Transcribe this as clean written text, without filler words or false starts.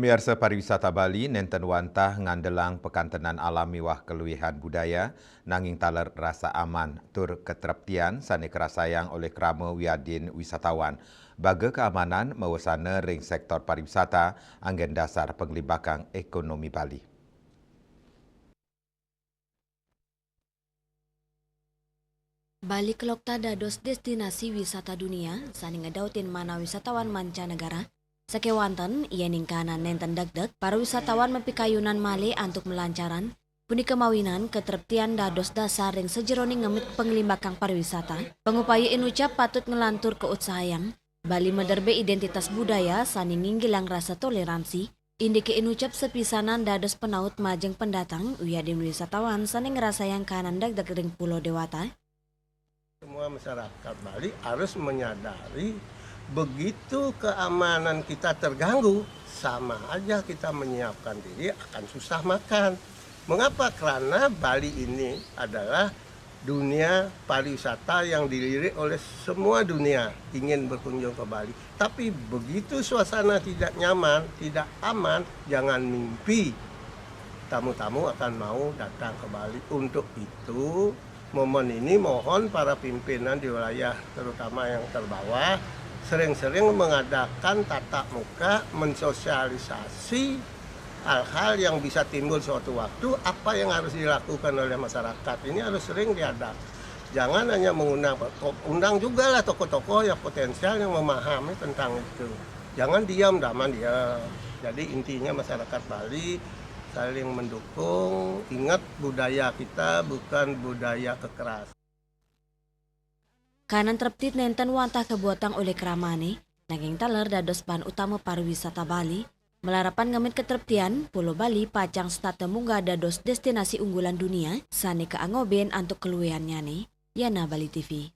Pemirsa pariwisata Bali nenten wantah ngandelang pekantenan alami wah keluwihan budaya nanging taler rasa aman tur ketreptian sane kerasayang oleh krama wiadin wisatawan. Baga keamanan mewasana ring sektor pariwisata anggen dasar penglibakan ekonomi Bali. Bali Kelokta dados destinasi wisata dunia saning ngedautin mana wisatawan mancanegara. Sakewanten, ia ningkanan nenten degdeg, para wisatawan mempikayunan male antuk melancaran, puni kemawinan ketertian dados dasar yang sejeroning ngemit penglimbakang pariwisata. Pengupaya inucap patut ngelantur keutsahayang, Bali mederbe identitas budaya saning nginggilang rasa toleransi, indike inucap sepisanan dados penaut majeng pendatang uyadin wisatawan saning ngerasayang kanan degdeg ring Pulau Dewata. Semua masyarakat Bali harus menyadari begitu keamanan kita terganggu, sama aja kita menyiapkan diri akan susah makan. Mengapa? Karena Bali ini adalah dunia pariwisata yang dilirik oleh semua dunia ingin berkunjung ke Bali. Tapi begitu suasana tidak nyaman, tidak aman, jangan mimpi tamu-tamu akan mau datang ke Bali. Untuk itu, momen ini mohon para pimpinan di wilayah terutama yang terbawah sering-sering mengadakan tatap muka, mensosialisasi hal-hal yang bisa timbul suatu waktu, apa yang harus dilakukan oleh masyarakat. Ini harus sering diadakan. Jangan hanya undang juga lah tokoh-tokoh yang potensial yang memahami tentang itu. Jangan diam, daman diam. Jadi intinya masyarakat Bali saling mendukung, ingat budaya kita bukan budaya kekerasan. Kanan terptit nenten wantah kebuatan oleh keramane, nanging taler dados bahan utama pariwisata Bali, melarapan ngemit keterptian Pulau Bali pacang stata munggah dados destinasi unggulan dunia, sane keangoben antuk keluweannya nih, Yana Bali TV.